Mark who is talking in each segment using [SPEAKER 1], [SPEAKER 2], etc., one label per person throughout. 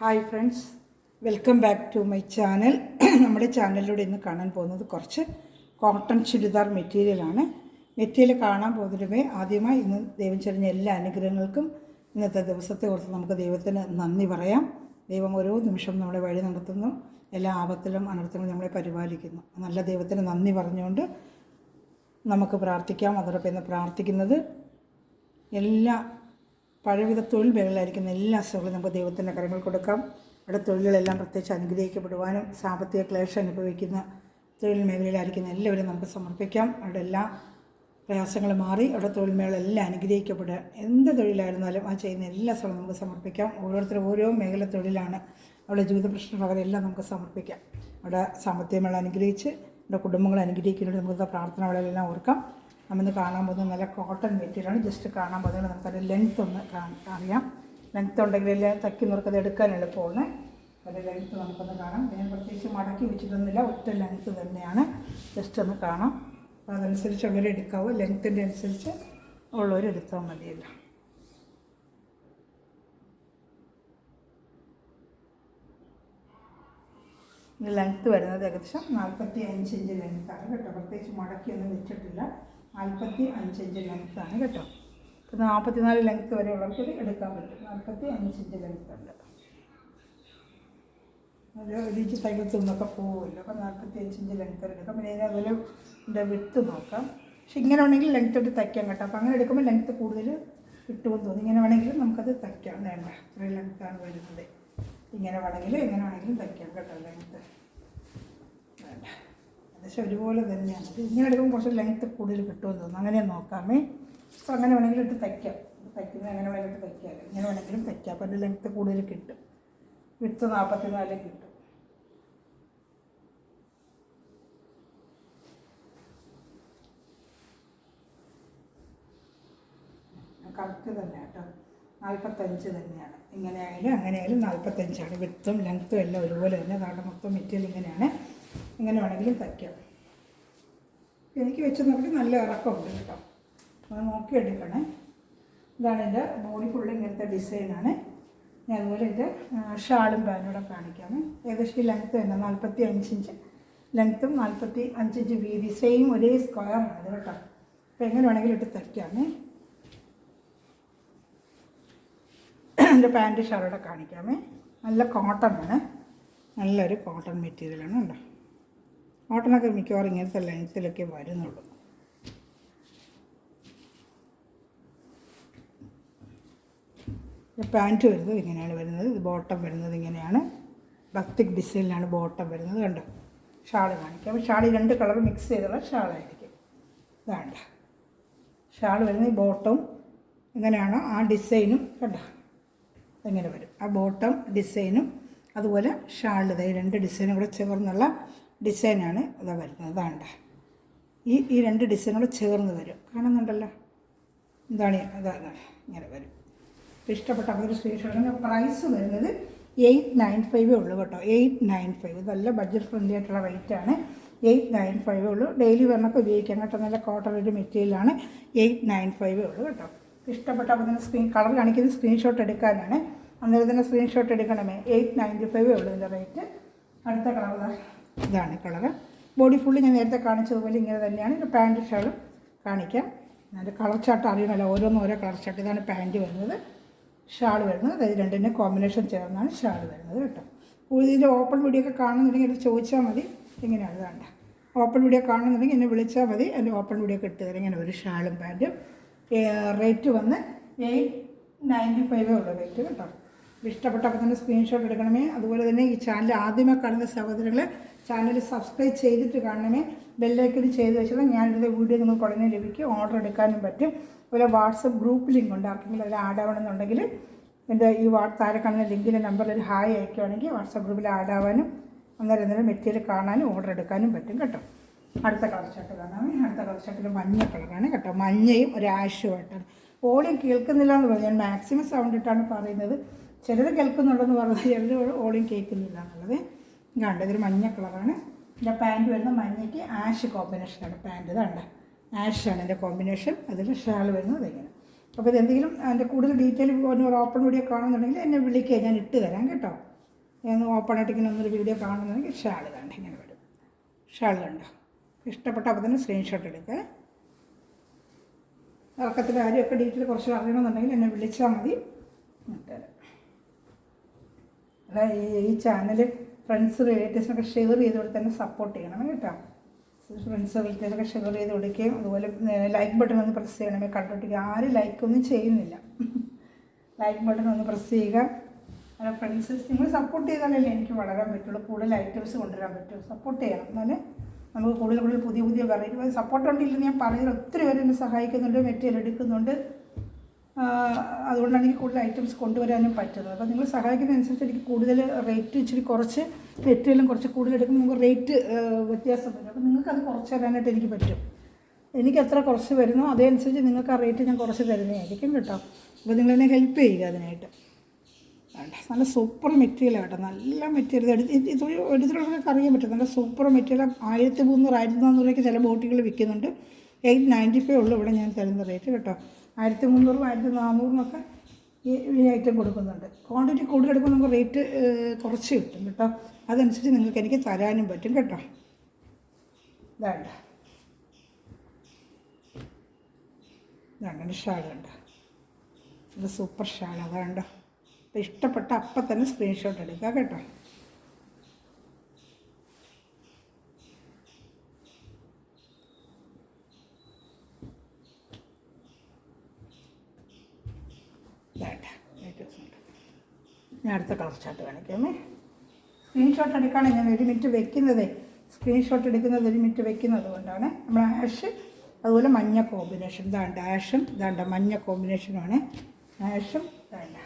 [SPEAKER 1] Hi friends, welcome back to my channel. നമ്മുടെ ചാനലിലൂടെ ഇന്ന് കാണാൻ പോകുന്നത് കുറച്ച് കോട്ടൺ ചുരിദാർ മെറ്റീരിയലാണ്. മെറ്റീരിയൽ കാണാൻ പോകുന്നതിനുമേ ആദ്യമായി ഇന്ന് ദൈവം ചൊരിഞ്ഞ എല്ലാ അനുഗ്രഹങ്ങൾക്കും ഇന്നത്തെ ദിവസത്തെ ഓർത്ത് നമുക്ക് ദൈവത്തിന് നന്ദി പറയാം. ദൈവം ഓരോ നിമിഷം നമ്മളെ വഴി നടത്തുന്നു, എല്ലാ ആപത്തിലും അനർത്ഥങ്ങളും നമ്മളെ പരിപാലിക്കുന്നു. നല്ല ദൈവത്തിന് നന്ദി പറഞ്ഞുകൊണ്ട് നമുക്ക് പ്രാർത്ഥിക്കാം. അതോടൊപ്പം ഇന്ന് പ്രാർത്ഥിക്കുന്നത് എല്ലാ പഴവിധ തൊഴിൽ മേഖലയിലായിരിക്കുന്ന എല്ലാ അസുഖങ്ങളും നമുക്ക് ദൈവത്തിൻ്റെ കരങ്ങൾ കൊടുക്കാം. അവിടെ തൊഴിലുകളെല്ലാം പ്രത്യേകിച്ച് അനുഗ്രഹിക്കപ്പെടുവാനും സാമ്പത്തിക ക്ലേശം അനുഭവിക്കുന്ന തൊഴിൽ മേഖലയിലായിരിക്കുന്ന എല്ലാവരും നമുക്ക് സമർപ്പിക്കാം. അവിടെ എല്ലാ പ്രയാസങ്ങളും മാറി അവിടെ തൊഴിൽ മേഖലയെല്ലാം അനുഗ്രഹിക്കപ്പെടുക. എന്ത് തൊഴിലായിരുന്നാലും ആ ചെയ്യുന്ന എല്ലാ സ്ഥലവും നമുക്ക് സമർപ്പിക്കാം. ഓരോരുത്തരും ഓരോ മേഖല തൊഴിലാണ്, അവിടെ ജീവിത പ്രശ്നങ്ങൾ അവരെല്ലാം നമുക്ക് സമർപ്പിക്കാം. അവിടെ സാമ്പത്തിക മേഖല അനുഗ്രഹിച്ച് അവിടെ കുടുംബങ്ങൾ അനുഗ്രഹിക്കുന്നുണ്ട്. നമുക്ക് പ്രാർത്ഥന വളരെല്ലാം ഓർക്കാം. നമ്മളിന്ന് കാണാൻ പോകുന്നത് നല്ല കോട്ടൺ മെറ്റീരിയലാണ്. ജസ്റ്റ് കാണാൻ പോകുന്നത് നമുക്കതിൻ്റെ ലെങ്ത്ത് ഒന്ന് അറിയാം. ലെങ്ത്ത് ഉണ്ടെങ്കിൽ തക്കി നിർക്കത് എടുക്കാൻ എളുപ്പമാണ്. അതിൻ്റെ ലെങ്ത്ത് നമുക്കൊന്ന് കാണാം. ഞാൻ പ്രത്യേകിച്ച് മടക്കി വെച്ചിട്ടൊന്നുമില്ല, ഒറ്റ ലെങ്ത്ത് തന്നെയാണ്. ജസ്റ്റ് ഒന്ന് കാണാം. അപ്പോൾ അതനുസരിച്ചുള്ളവർ എടുക്കാവൂ. ലെങ്ത്തിൻ്റെ അനുസരിച്ച് ഉള്ളവർ എടുത്താൽ മതിയല്ല. ഇത് ലെങ്ത്ത് വരുന്നത് ഏകദേശം 45 ഇഞ്ച് ലെങ്ത്താണ് കേട്ടോ. പ്രത്യേകിച്ച് മടക്കിയൊന്നും വെച്ചിട്ടില്ല. 45 ഇഞ്ച് ലെങ്ത്താണ് കേട്ടോ. ഇപ്പോൾ 44 ലെങ്ത്ത് വരെ ഉള്ളവർക്ക് ഇത് എടുക്കാൻ പറ്റും. 45 ഇഞ്ച് ലെങ്ത്ത് ഉണ്ട്. ഒരു ഇഞ്ച് തയ്യൽ തുന്നൊക്കെ പോകുമല്ലോ. അപ്പോൾ 45 ഇഞ്ച് ലെങ്ത്ത് എടുക്കാം. പിന്നെ അതുപോലെ ഇതിൻ്റെ വിട്ട് നോക്കാം. പക്ഷെ ഇങ്ങനെ വേണമെങ്കിൽ ലെങ്ത്ത് ഇട്ട് തയ്ക്കാം കേട്ടോ. അപ്പോൾ അങ്ങനെ എടുക്കുമ്പോൾ ലെങ്ത്ത് കൂടുതൽ കിട്ടുമെന്ന് തോന്നി. ഇങ്ങനെ വേണമെങ്കിലും നമുക്കത് തയ്ക്കാം. വേണ്ട, ഇത്രയും ലെങ്ത്താണ് വരുന്നത്. ഇങ്ങനെ വേണമെങ്കിലും എങ്ങനെ വേണമെങ്കിലും തയ്ക്കാം കേട്ടോ. ലെങ്ത്ത് വേണ്ട, ഏകദേശം ഒരുപോലെ തന്നെയാണ്. ഇങ്ങനെ എടുക്കുമ്പോൾ കുറച്ച് ലെങ്ത്ത് കൂടുതൽ കിട്ടുമെന്ന് തോന്നുന്നു. അങ്ങനെ നോക്കാമേ. അപ്പോൾ അങ്ങനെ വേണമെങ്കിലും ഇട്ട് തയ്ക്കാം. തയ്ക്കുന്നത് എങ്ങനെ വേണമെങ്കിലും ഇട്ട് തയ്ക്കാം. ഇങ്ങനെ വേണമെങ്കിലും തയ്ക്കാം. അപ്പോൾ അതിൻ്റെ ലെങ്ത്ത് കൂടുതൽ കിട്ടും. വിട്ട് 44 കിട്ടും. കറക്റ്റ് തന്നെ കേട്ടോ. 45 തന്നെയാണ്. ഇങ്ങനെ ആയാലും അങ്ങനെ ആയാലും 45ആണ്. വിത്തും ലെങ്ത്തും എല്ലാം ഒരുപോലെ തന്നെ. അതാണ് മൊത്തം മെറ്റീരിയൽ ഇങ്ങനെയാണ്. ഇങ്ങനെ വേണമെങ്കിലും തയ്ക്കാം. എനിക്ക് വെച്ച് നോക്കി നല്ല ഇറക്കമുണ്ട് കേട്ടോ. അത് നോക്കിയെടുക്കണേ. ഇതാണ് എൻ്റെ ബോഡി ഫുള്ള് ഇങ്ങനത്തെ ഡിസൈനാണ്. ഞാൻ അതുപോലെ എൻ്റെ ഷാളും പാൻറ്റൂടെ കാണിക്കാമേ. ഏകദേശം ലെങ്ത്ത് തന്നെ 45 ഇഞ്ച് ലെങ്ത്തും 45 ഇഞ്ച് വീതി, സെയിം ഒരേ സ്ക്വയറാണ് ഇത് കേട്ടോ. അപ്പോൾ എങ്ങനെ വേണമെങ്കിലും ഇട്ട് തയ്ക്കാമേ. എൻ്റെ പാൻറ്റ് ഷാളോടെ കാണിക്കാമേ. നല്ല കോട്ടണാണ്, നല്ലൊരു കോട്ടൺ മെറ്റീരിയലാണ് കേട്ടോ. കോട്ടണൊക്കെ മിക്കവാറും ഇങ്ങനത്തെ ലെങ്ത്തിലൊക്കെ വരുന്നുള്ളൂ. പാൻറ്റ് വരുന്നത് ഇങ്ങനെയാണ് വരുന്നത്. ഇത് ബോട്ടം വരുന്നത് ഇങ്ങനെയാണ്. ബത്തിക് ഡിസൈനിലാണ് ബോട്ടം വരുന്നത് കണ്ടോ. ഷാൾ കാണിക്കാം. ഷാൾ 2 കളർ മിക്സ് ചെയ്തുള്ള ഷാളായിരിക്കും. ഇതാണ്ട ഷാൾ വരുന്നത്. ഈ ബോട്ടവും എങ്ങനെയാണോ ആ ഡിസൈനും കണ്ടോ എങ്ങനെ വരും. ആ ബോട്ടം ഡിസൈനും അതുപോലെ ഷാളിൽ 2 ഡിസൈനും കൂടെ ചേർന്നുള്ള ഡിസൈനാണ് ഇതാ വരുന്നത്. അതാണ്ട ഈ 2 ഡിസൈനും കൂടെ ചേർന്ന് വരും. കാണുന്നുണ്ടല്ലോ. ഇതാണ് അതാണ് ഇങ്ങനെ വരും. ഇഷ്ടപ്പെട്ട ഒരു സ്ക്രീൻഷോട്ടിന് പ്രൈസ് വരുന്നത് 895 ഉള്ളൂ കേട്ടോ. 895. നല്ല ബഡ്ജറ്റ് ഫ്രണ്ട്ലി ആയിട്ടുള്ള റേറ്റാണ്. 895 ഉള്ളൂ. ഡെയിലി വെണ്ണൊക്കെ ഉപയോഗിക്കാം കേട്ടോ. നല്ല കോട്ടൺ ഒരു മെറ്റീരിയലാണ്. 895 ഉള്ളൂ കേട്ടോ. ഇഷ്ടപ്പെട്ട അപ്പോൾ തന്നെ കളർ കാണിക്കുന്നത് സ്ക്രീൻഷോട്ട് എടുക്കാനാണ്. അന്നേരം തന്നെ സ്ക്രീൻഷോട്ട് എടുക്കണമേ. 895 ഉള്ളൂ ഇതിൻ്റെ റേറ്റ്. അടുത്ത കളർ ഇതാണ് കളറ്. ബോഡി ഫുള്ള് ഞാൻ നേരത്തെ കാണിച്ചതുപോലെ ഇങ്ങനെ തന്നെയാണ്. ഇത് പാൻറ്റ് ഷാളും കാണിക്കാം. അതിൻ്റെ കളർ ചാർട്ട് അറിയണമല്ലോ. ഓരോന്നും ഓരോ കളർ ചാർട്ട്. ഇതാണ് പാൻറ്റ് വരുന്നത്, ഷാൾ വരുന്നത്. അതായത് രണ്ടിൻ്റെ കോമ്പിനേഷൻ ചേർന്നാണ് ഷാൾ വരുന്നത് കേട്ടോ. ഇതിൻ്റെ ഓപ്പൺ വീഡിയോ ഒക്കെ കാണുന്നുണ്ടെങ്കിൽ അത് ചോദിച്ചാൽ മതി. ഇങ്ങനെയാണ് വേണ്ട. ഓപ്പൺ വീഡിയോ കാണുന്നുണ്ടെങ്കിൽ എന്നെ വിളിച്ചാൽ മതി. എൻ്റെ ഓപ്പൺ വീഡിയോ ഒക്കെ ഇട്ട് തരാം. ഇങ്ങനെ ഒരു ഷാളും പാൻറ്റും. റേറ്റ് വന്ന് 895 ഉള്ള റേറ്റ് കേട്ടോ. ഇഷ്ടപ്പെട്ടപ്പോൾ തന്നെ സ്ക്രീൻഷോട്ട് എടുക്കണമേ. അതുപോലെ തന്നെ ഈ ചാനൽ ആദ്യമേ കാണുന്ന സഹോദരങ്ങൾ ചാനൽ സബ്സ്ക്രൈബ് ചെയ്തിട്ട് കാണണമേ. ബെല്ലൈക്കൻ ചെയ്ത് വെച്ചാൽ ഞാനിടുന്ന വീഡിയോ നിങ്ങൾക്ക് ഉടനെ ലഭിക്കും. ഓർഡർ എടുക്കാനും പറ്റും. അതുപോലെ വാട്സപ്പ് ഗ്രൂപ്പ് ലിങ്ക് ഉണ്ട്. ആർക്കെങ്കിലും അതിൽ ആഡ് ആവണമെന്നുണ്ടെങ്കിൽ എൻ്റെ ഈ താഴെ കാണുന്ന ലിങ്കിൻ്റെ നമ്പറിൽ ഒരു ഹായ് അയക്കുകയാണെങ്കിൽ വാട്സപ്പ് ഗ്രൂപ്പിൽ ആഡ് ആവാനും അന്നേരം മെറ്റീരിയൽ കാണാനും ഓർഡർ എടുക്കാനും പറ്റും കേട്ടോ. അടുത്ത കളർ ഷർട്ട് കാണാമേ. അടുത്ത കളർ ഷർട്ടിൽ മഞ്ഞ കളറാണ് കേട്ടോ. മഞ്ഞയും ഒരു ആഷുമായിട്ടാണ്. ഓളിയും കേൾക്കുന്നില്ല എന്ന് പറഞ്ഞു. ഞാൻ മാക്സിമം സൗണ്ട് ഇട്ടാണ് പറയുന്നത്. ചിലർ കേൾക്കുന്നുണ്ടെന്ന് പറഞ്ഞാൽ ചിലർ ഓളിയും കേൾക്കുന്നില്ല എന്നുള്ളത്. കണ്ട ഇതൊരു മഞ്ഞ കളറാണ്. എൻ്റെ പാൻറ്റ് വരുന്ന മഞ്ഞയ്ക്ക് ആഷ് കോമ്പിനേഷനാണ് പാൻറ്റ്. ഇതാണ്ട ആഷാണ് എൻ്റെ കോമ്പിനേഷൻ. അതിൽ ഷാൾ വരുന്നത് ഇങ്ങനെ. അപ്പോൾ ഇതെന്തെങ്കിലും അതിൻ്റെ കൂടുതൽ ഡീറ്റെയിൽ ഒരു ഓപ്പൺ വീഡിയോ കാണുന്നുണ്ടെങ്കിൽ എന്നെ വിളിക്കുക, ഞാൻ ഇട്ട് തരാം കേട്ടോ. ഞാൻ ഓപ്പണായിട്ട് ഇങ്ങനെ ഒന്നൊരു വീഡിയോ കാണുന്നുണ്ടെങ്കിൽ ഷാൾ കണ്ട് ഇങ്ങനെ വരും. ഷാൾ കണ്ടോ, ഇഷ്ടപ്പെട്ട അപ്പോൾ തന്നെ സ്ക്രീൻഷോട്ട് എടുക്കുക. ഇറക്കത്തിൻ്റെ കാര്യമൊക്കെ ഡീറ്റെയിൽ കുറച്ച് അറിയണമെന്നുണ്ടെങ്കിൽ എന്നെ വിളിച്ചാൽ മതി, ഇട്ടുതരാം. അല്ല ഈ ചാനൽ ഫ്രണ്ട്സ് റിലേറ്റീവ്സിനൊക്കെ ഷെയർ ചെയ്തുകൊണ്ട് തന്നെ സപ്പോർട്ട് ചെയ്യണം കേട്ടോ. ഫ്രണ്ട്സ് റിലേറ്റീവ്സൊക്കെ ഷെയർ ചെയ്ത് കൊടുക്കുകയും അതുപോലെ ലൈക്ക് ബട്ടൺ ഒന്ന് പ്രസ് ചെയ്യണമേ. കണ്ടിട്ട് ആരും ലൈക്കൊന്നും ചെയ്യുന്നില്ല. ലൈക്ക് ബട്ടൺ ഒന്ന് പ്രസ് ചെയ്യുക. അല്ല ഫ്രണ്ട്സ് നിങ്ങൾ സപ്പോർട്ട് ചെയ്താലല്ലേ എനിക്ക് വളരാൻ പറ്റുള്ളൂ, കൂടുതൽ ഐറ്റംസ് കൊണ്ടുവരാൻ പറ്റും. സപ്പോർട്ട് ചെയ്യണം, എന്നാലേ നമുക്ക് കൂടുതൽ പുതിയ പുതിയ വെറൈറ്റി. സപ്പോർട്ട് ഉണ്ടെങ്കിൽ ഞാൻ പറയുന്നത് ഒത്തിരി പേര് എന്നെ സഹായിക്കുന്നുണ്ട്, മെറ്റീരിയൽ എടുക്കുന്നുണ്ട്. അതുകൊണ്ടാണ് എനിക്ക് കൂടുതൽ ഐറ്റംസ് കൊണ്ടുവരാനും പറ്റുന്നത്. അപ്പോൾ നിങ്ങൾ സഹായിക്കുന്നതനുസരിച്ച് എനിക്ക് കൂടുതൽ റേറ്റ് ഇച്ചിരി കുറച്ച് മെറ്റീരിയലും കുറച്ച് കൂടുതൽ എടുക്കുമ്പോൾ നമുക്ക് റേറ്റ് വ്യത്യാസം വരും. അപ്പോൾ നിങ്ങൾക്കത് കുറച്ച് തരാനായിട്ട് എനിക്ക് പറ്റും. എനിക്ക് എത്ര കുറച്ച് വരുന്നോ അതനുസരിച്ച് നിങ്ങൾക്ക് ആ റേറ്റ് ഞാൻ കുറച്ച് തരുന്നതായിരിക്കും കേട്ടോ. അപ്പോൾ നിങ്ങളെന്നെ ഹെൽപ്പ് ചെയ്യുക അതിനായിട്ട്. വേണ്ട, നല്ല സൂപ്പർ മെറ്റീരിയലാണ് കേട്ടോ, നല്ല മെറ്റീരിയൽ. എടുത്തിട്ടുള്ളവർക്ക് അറിയാൻ പറ്റും, നല്ല സൂപ്പർ മെറ്റീരിയൽ. 1300 1400 ചില ബോട്ടികൾ വിൽക്കുന്നുണ്ട്. 895 ഉള്ളൂ ഇവിടെ ഞാൻ തരുന്ന റേറ്റ് കേട്ടോ. 1300 1400 ഈ ഐറ്റം കൊടുക്കുന്നുണ്ട്. ക്വാണ്ടിറ്റി കൂടുതൽ എടുക്കുമ്പോൾ നമുക്ക് റേറ്റ് കുറച്ച് കിട്ടും കേട്ടോ. അതനുസരിച്ച് നിങ്ങൾക്ക് എനിക്ക് തരാനും പറ്റും കേട്ടോ. ഇതാണ് ഷാൾ കണ്ടോ, ഇത് സൂപ്പർ ഷാൾ അതാണ്ടോ. അപ്പോൾ ഇഷ്ടപ്പെട്ട അപ്പം തന്നെ സ്ക്രീൻഷോട്ട് എടുക്കുക കേട്ടോ. ഞാൻ അടുത്ത കളർ ചാർട്ട് കാണിക്കാമേ. സ്ക്രീൻഷോട്ട് എടുക്കുകയാണ് ഞാൻ 1 മിനിറ്റ് വെക്കുന്നത്. സ്ക്രീൻഷോട്ട് എടുക്കുന്നത് 1 മിനിറ്റ് വെക്കുന്നത് കൊണ്ടാണ്. നമ്മൾ ആഷ് അതുപോലെ മഞ്ഞ കോമ്പിനേഷൻ, ഇതാണ്ട് ആഷും ഇതാണ്ട് മഞ്ഞ കോമ്പിനേഷനുമാണ്. ആഷും ഇതാണ്ട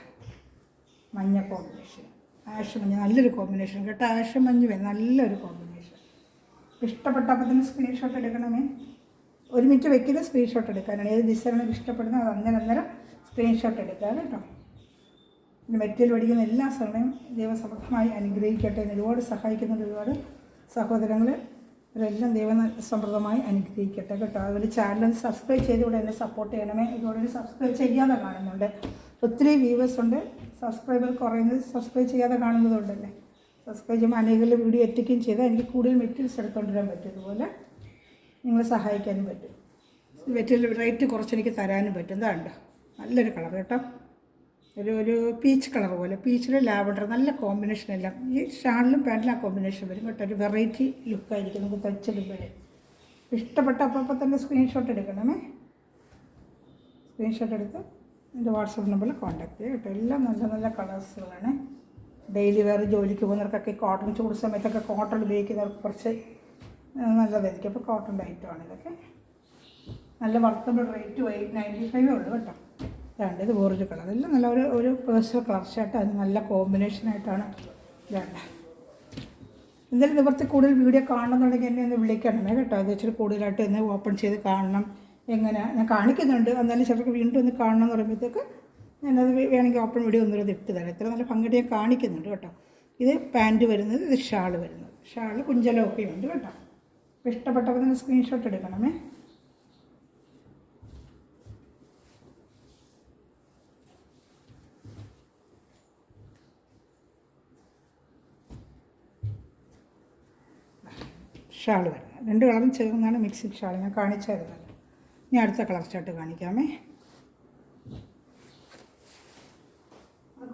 [SPEAKER 1] മഞ്ഞ കോമ്പിനേഷൻ, ആഷ് മഞ്ഞ നല്ലൊരു കോമ്പിനേഷൻ കേട്ടോ. ആഷ് മഞ്ഞ് വേണം, നല്ലൊരു കോമ്പിനേഷൻ. ഇഷ്ടപ്പെട്ടപ്പോൾ തന്നെ സ്ക്രീൻഷോട്ട് എടുക്കണമേ. 1 മിനിറ്റ് വെക്കുന്ന സ്ക്രീൻഷോട്ട് എടുക്കാനാണ്. ഏത് ഡിസൈനാണ് ഇഷ്ടപ്പെടുന്നത് അത് അന്നേരം സ്ക്രീൻഷോട്ട് എടുക്കുക കേട്ടോ. മെറ്റീരിയൽ പഠിക്കുന്ന എല്ലാ സമയം ദൈവസമൃദ്ധമായി അനുഗ്രഹിക്കട്ടെ. എന്ന് ഒരുപാട് സഹായിക്കുന്നുണ്ട് ഒരുപാട് സഹോദരങ്ങൾ, ഇവരെല്ലാം ദൈവസമൃദ്ധമായി അനുഗ്രഹിക്കട്ടെ കേട്ടോ. അതുപോലെ ചാനൽ സബ്സ്ക്രൈബ് ചെയ്തുകൂടെ എന്നെ സപ്പോർട്ട് ചെയ്യണമേ. ഒരുപാട് സബ്സ്ക്രൈബ് ചെയ്യാതെ കാണുന്നുണ്ട്, ഒത്തിരി വ്യൂവേഴ്സ് ഉണ്ട്. സബ്സ്ക്രൈബർ കുറയുന്നത് സബ്സ്ക്രൈബ് ചെയ്യാതെ കാണുന്നതുകൊണ്ടല്ലേ. സബ്സ്ക്രൈബ് ചെയ്യുമ്പോൾ അനേകം വീഡിയോ എത്തിക്കുകയും ചെയ്താൽ എനിക്ക് കൂടുതൽ മെറ്റീരിയൽസ് എടുത്തുകൊണ്ടുവരാൻ പറ്റും. ഇതുപോലെ നിങ്ങളെ സഹായിക്കാനും പറ്റും. മെറ്റീരിയൽ റേറ്റ് കുറച്ചെനിക്ക് തരാനും പറ്റും. ഇതാണ്ട് നല്ലൊരു കളർ കേട്ടോ, ഒരു പീച്ച് കളർ പോലെ, പീച്ചിൽ ലാവൻഡർ, നല്ല കോമ്പിനേഷൻ എല്ലാം. ഈ ഷാളിലും പാൻറ്റിലും ആ കോമ്പിനേഷൻ വരും കേട്ടോ. ഒരു വെറൈറ്റി ലുക്കായിരിക്കും നമുക്ക് തയ്ച്ചെടുക്കുമ്പോഴേ. ഇഷ്ടപ്പെട്ട അപ്പം തന്നെ സ്ക്രീൻഷോട്ട് എടുക്കണമേ. സ്ക്രീൻഷോട്ട് എടുത്ത് എൻ്റെ വാട്സപ്പ് നമ്പറിൽ കോൺടാക്ട് ചെയ്യുക കേട്ടോ. എല്ലാം നല്ല നല്ല കളേഴ്സുകളാണ്. ഡെയിലി വെയർ ജോലിക്ക് പോകുന്നവർക്കൊക്കെ കോട്ടൺ, ചൂട് സമയത്തൊക്കെ കോട്ടൺ ഉപയോഗിക്കുന്നവർക്ക് കുറച്ച് നല്ലതായിരിക്കും. അപ്പോൾ കോട്ടൻ്റെ ഐറ്റമാണ് ഇതൊക്കെ. നല്ല വർത്തബിൾ റേറ്റ് 895 ഉള്ളൂ കേട്ടോ. ഇത് വേറൊരു കളർ, എല്ലാം നല്ല ഒരു പേഴ്സണൽ കളർ ഷർട്ട്, അത് നല്ല കോമ്പിനേഷനായിട്ടാണ് വേണ്ട. എന്തായാലും നിവർത്തി കൂടുതൽ വീഡിയോ കാണണമെന്നുണ്ടെങ്കിൽ എന്നെ ഒന്ന് വിളിക്കണമേ കേട്ടോ. അത് വെച്ചിട്ട് കൂടുതലായിട്ട് ഒന്ന് ഓപ്പൺ ചെയ്ത് കാണണം. എങ്ങനെ ഞാൻ കാണിക്കുന്നുണ്ട്, എന്നാലും ചിലർക്ക് വീണ്ടും ഒന്ന് കാണണം എന്ന് പറയുമ്പോഴത്തേക്ക് ഞാനത് വേണമെങ്കിൽ ഓപ്പൺ വീഡിയോ ഒന്നുകൂടെ ഇട്ട് തരാം. ഇത്ര നല്ല പങ്കിട്ട് ഞാൻ കാണിക്കുന്നുണ്ട് കേട്ടോ. ഇത് പാൻറ്റ് വരുന്നത്, ഇത് ഷാൾ വരുന്നത്. ഷാൾ കുഞ്ചലമൊക്കെ ഉണ്ട് കേട്ടോ. അപ്പോൾ ഇഷ്ടപ്പെട്ടപ്പോൾ തന്നെ സ്ക്രീൻഷോട്ട് എടുക്കണമേ. ഷാൾ വരുന്നത് 2 കളറും ചേർന്നാണ് മിക്സിങ് ഷാൾ. ഞാൻ കാണിച്ചായിരുന്നല്ലോ. ഇനി അടുത്ത കളർ ചാർട്ട് കാണിക്കാമേ.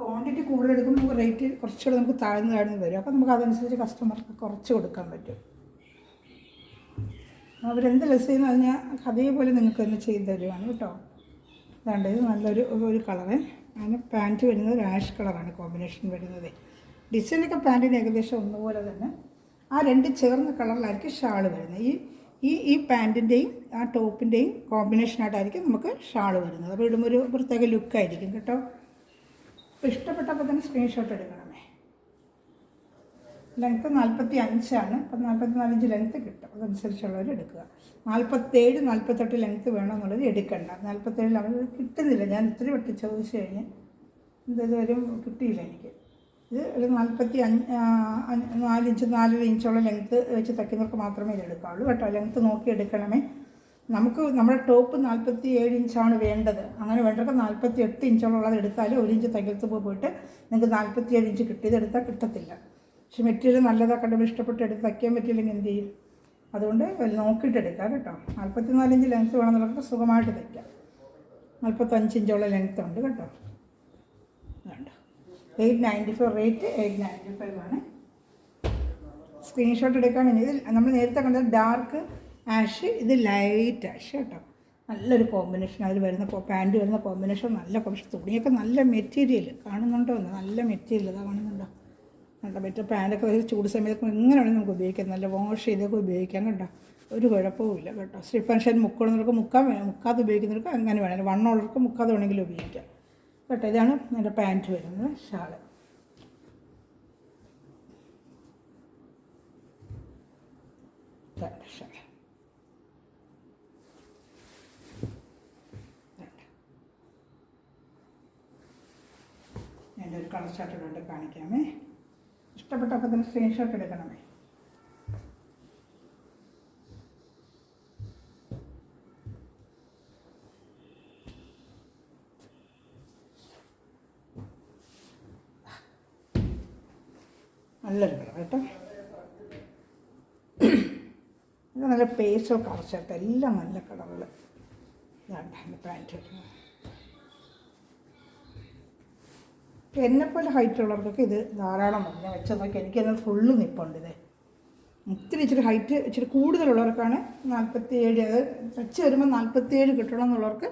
[SPEAKER 1] ക്വാണ്ടിറ്റി കൂടുതൽ എടുക്കുമ്പോൾ നമുക്ക് റേറ്റ് കുറച്ചുകൂടെ നമുക്ക് താഴ്ന്ന് വരും. അപ്പോൾ നമുക്ക് അതനുസരിച്ച് കസ്റ്റമർക്ക് കുറച്ച് കൊടുക്കാൻ പറ്റും. അവരെന്ത് ലെസ് ചെയ്യുന്ന അത് ഞാൻ അതേപോലെ നിങ്ങൾക്ക് തന്നെ ചെയ്ത് തരുവാണ് കേട്ടോ. അതാണ്ട് ഇത് നല്ലൊരു കളറ്. അതിന് പാൻറ്റ് വരുന്നത് ഒരു ആഷ് കളറാണ് കോമ്പിനേഷൻ വരുന്നത്. ഡിസൈനൊക്കെ പാൻറ്റിന് ഏകദേശം ഒന്നുപോലെ തന്നെ. ആ 2 ചേർന്ന കളറിലായിരിക്കും ഷാൾ വരുന്നത്. ഈ പാൻറ്റിൻ്റെയും ആ ടോപ്പിൻ്റെയും കോമ്പിനേഷനായിട്ടായിരിക്കും നമുക്ക് ഷാൾ വരുന്നത്. അപ്പോൾ ഇടുമ്പോൾ ഒരു പ്രത്യേക ലുക്കായിരിക്കും കേട്ടോ. അപ്പോൾ ഇഷ്ടപ്പെട്ടപ്പോൾ തന്നെ സ്ക്രീൻഷോട്ട് എടുക്കണമേ. ലെങ്ത്ത് 45 അപ്പം 44 ഇഞ്ച് ലെങ്ത്ത് കിട്ടും. അതനുസരിച്ചുള്ളവർ എടുക്കുക. 47 48 ലെങ്ത്ത് വേണമെന്നുള്ളത് എടുക്കണ്ട. 47 അവർ കിട്ടുന്നില്ല. ഞാൻ ഇത്തിരി വെട്ടി ചോദിച്ചു കഴിഞ്ഞ് ഇതുവരും കിട്ടിയില്ല എനിക്ക്. ഇത് ഒരു 4 ഇഞ്ച് 4 ഇഞ്ചോളം ലെങ്ത്ത് വെച്ച് തയ്ക്കുന്നവർക്ക് മാത്രമേ ഇത് എടുക്കാവുള്ളൂ കേട്ടോ. ലെങ്ത്ത് നോക്കി എടുക്കണമേ. നമുക്ക് നമ്മുടെ ടോപ്പ് 47 ഇഞ്ചാണ് വേണ്ടത്. അങ്ങനെ വേണ്ടവർക്ക് 48 ഇഞ്ചോളം എടുത്താൽ 1 ഇഞ്ച് തയ്യൽത്തുമ്പോൾ പോയിട്ട് നിങ്ങൾക്ക് 47 ഇഞ്ച് കിട്ടിയതെടുത്താൽ കിട്ടത്തില്ല. പക്ഷെ മെറ്റീരിയൽ നല്ലതാക്കണ്ട ഇഷ്ടപ്പെട്ട് എടുത്ത് തയ്ക്കാൻ പറ്റിയില്ലെങ്കിൽ എന്ത് ചെയ്യും? അതുകൊണ്ട് നോക്കിയിട്ട് എടുക്കാം കേട്ടോ. 44 ഇഞ്ച് ലെങ്ത്ത് വേണമെന്നുള്ളവർക്ക് സുഖമായിട്ട് തയ്ക്കാം. 45 ഇഞ്ചോളം ലെങ്ത്ത് ഉണ്ട് കേട്ടോ. വേണ്ട 895 റേറ്റ് 895 ആണ്. സ്ക്രീൻഷോട്ട് എടുക്കുകയാണെങ്കിൽ ഇതിൽ നമ്മൾ നേരത്തെ കണ്ടത് ഡാർക്ക് ആഷ്, ഇത് ലൈറ്റ് ആഷ് കേട്ടോ. നല്ലൊരു കോമ്പിനേഷൻ അതിൽ വരുന്ന പാൻറ്റ് വരുന്ന കോമ്പിനേഷൻ നല്ല കോമ്പിനേഷൻ. തുണിയൊക്കെ നല്ല മെറ്റീരിയൽ കാണുന്നുണ്ടോ എന്ന്, നല്ല മെറ്റീരിയൽ ഇതാ കാണുന്നുണ്ടോ? കേട്ടോ മറ്റേ പാൻറ്റൊക്കെ ചൂട് സമയത്തൊക്കെ എങ്ങനെ വേണമെങ്കിൽ നമുക്ക് ഉപയോഗിക്കാം. നല്ല വാഷ് ചെയ്തൊക്കെ ഉപയോഗിക്കാം കേട്ടോ. ഒരു കുഴപ്പവുമില്ല കേട്ടോ. സ്റ്റിഫ് ആൻഡ് ഷൈൻ മുക്കണമെന്നവർക്ക് മുക്കാതെ ഉപയോഗിക്കുന്നവർക്ക് അങ്ങനെ വേണമെങ്കിൽ വണ്ണമുള്ളവർക്ക് മുക്കാതെ വേണമെങ്കിലും ഉപയോഗിക്കാം കേട്ടോ. ഇതാണ് എൻ്റെ പാൻറ്റ് വരുന്നത്. ഷാള് ഷാൾ എൻ്റെ ഒരു കളർ ചാർട്ട് കൊണ്ട് കാണിക്കാമേ. ഇഷ്ടപ്പെട്ടപ്പോൾ തന്നെ സ്ക്രീൻഷോട്ട് എടുക്കണമേ. നല്ലൊരു കളർ കേട്ടോ. ഇത് നല്ല പേസ്റ്റൽ കളർ ചാർട്ട്, എല്ലാം നല്ല കളറുകൾ. ഇതാണ് എൻ്റെ പാൻറ്റ്. എന്നെപ്പോലെ ഹൈറ്റ് ഉള്ളവർക്കൊക്കെ ഇത് ധാരാളം മതി. ഞാൻ വെച്ചാൽ നോക്കി എനിക്കെന്നാൽ ഫുള്ള് നിൽപ്പുണ്ട്. ഇത് ഇച്ചിരി ഹൈറ്റ് ഇച്ചിരി കൂടുതലുള്ളവർക്കാണ് 47, അത് തച്ച് വരുമ്പോൾ 47 കിട്ടണം എന്നുള്ളവർക്ക്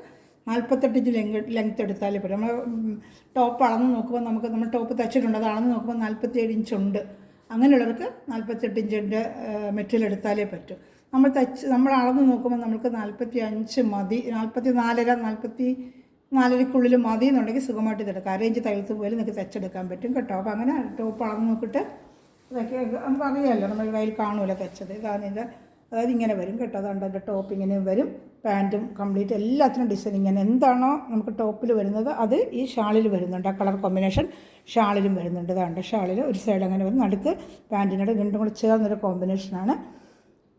[SPEAKER 1] 48 ഇഞ്ച് ലെങ്ത്ത് എടുത്താലേ പറ്റും. നമ്മൾ ടോപ്പ് അളന്ന് നോക്കുമ്പോൾ നമ്മൾ ടോപ്പ് തച്ചിട്ടുണ്ട്, അത് അളന്ന് നോക്കുമ്പോൾ 47 ഇഞ്ചുണ്ട്. അങ്ങനെയുള്ളവർക്ക് 48 ഇഞ്ചിൻ്റെ മെറ്റീരിയൽ എടുത്താലേ പറ്റും. നമ്മൾ അളന്ന് നോക്കുമ്പോൾ നമുക്ക് 45 മതി, 44-44ക്കുള്ളിൽ മതി എന്നുണ്ടെങ്കിൽ സുഖമായിട്ട് ഇതെടുക്കാം. അരയിഞ്ച് തയ്യൽത്ത് പോലും നിങ്ങൾക്ക് തച്ചെടുക്കാൻ പറ്റും കേട്ടോ. അപ്പോൾ അങ്ങനെ ടോപ്പ് അളന്ന് നോക്കിയിട്ട് ഇതൊക്കെ നമുക്ക് അറിയാമല്ലോ, നമ്മൾ കയ്യിൽ കാണുമല്ലോ തച്ചത്. ഇതാണ് അതായത് ഇങ്ങനെ വരും കേട്ടോ. അതുകൊണ്ട് എൻ്റെ ടോപ്പ് ഇങ്ങനെ വരും, പാൻറ്റും കംപ്ലീറ്റ് എല്ലാത്തിനും ഡിസൈൻ ഇങ്ങനെ എന്താണോ നമുക്ക് ടോപ്പിൽ വരുന്നത് അത് ഈ ഷാളിൽ വരുന്നുണ്ട്. ആ കളർ കോമ്പിനേഷൻ ഷാളിലും വരുന്നുണ്ട്. ഇതാണ്ട് ഷാളിൽ ഒരു സൈഡ് അങ്ങനെ വരും, നടുക്ക് പാൻറ്റിനോട് രണ്ടും കൂടെ ചേർന്നൊരു കോമ്പിനേഷനാണ്.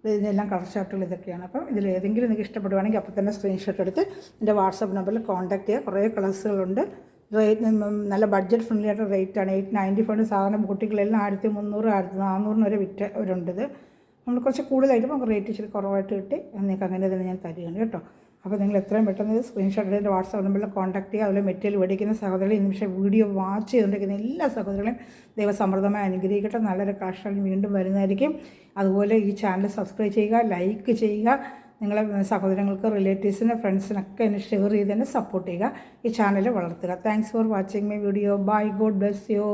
[SPEAKER 1] ഇതിനെല്ലാം കളർ ചാർട്ടുകൾ ഇതൊക്കെയാണ്. അപ്പം ഇതിലേതെങ്കിലും നിങ്ങൾക്ക് ഇഷ്ടപ്പെടുവാണെങ്കിൽ അപ്പോൾ തന്നെ സ്ക്രീൻഷോട്ട് എടുത്ത് എൻ്റെ വാട്സപ്പ് നമ്പറിൽ കോൺടാക്ട് ചെയ്യുക. കുറേ കളേഴ്സുകളുണ്ട്. റേറ്റ് നല്ല ബഡ്ജറ്റ് ഫ്രണ്ട്ലി ആയിട്ട് റേറ്റാണ്. 895 സാധാരണ ബുട്ടിക്കുകളെല്ലാം 1300 1400 വരെ വിറ്റവരുണ്ട്. ഇത് നമ്മൾ കുറച്ച് കൂടുതലായിട്ട് നമുക്ക് റേറ്റ് ഇച്ചിരി കുറവായിട്ട് കിട്ടി. നിങ്ങൾക്ക് അങ്ങനെ തന്നെ ഞാൻ തരികയാണ് കേട്ടോ. അപ്പോൾ നിങ്ങൾ എത്രയും പെട്ടെന്ന് സ്ക്രീൻഷോട്ട് എടുത്ത് എൻ്റെ വാട്സാപ്പ് നമ്പറിൽ കോൺടാക്ട് ചെയ്യുക. അതുപോലെ മെറ്റീരിയൽ മേടിക്കുന്ന സഹോദരങ്ങളെ ഈ നിമിഷം വീഡിയോ വാച്ച് ചെയ്തുകൊണ്ടിരിക്കുന്ന എല്ലാ സഹോദരങ്ങളെയും ദൈവസമൃദ്ധമായി അനുഗ്രഹിക്കട്ടെ. നല്ലൊരു കളക്ഷനിൽ വീണ്ടും വരുന്നതായിരിക്കും. അതുപോലെ ഈ ചാനൽ സബ്സ്ക്രൈബ് ചെയ്യുക, ലൈക്ക് ചെയ്യുക. നിങ്ങളെ സഹോദരങ്ങൾക്ക്, റിലേറ്റീവ്സിന്, ഫ്രണ്ട്സിനൊക്കെ എന്നെ ഷെയർ ചെയ്ത് തന്നെ സപ്പോർട്ട് ചെയ്യുക. ഈ ചാനൽ വളർത്തുക. Thanks for watching my video. Bye. God bless U.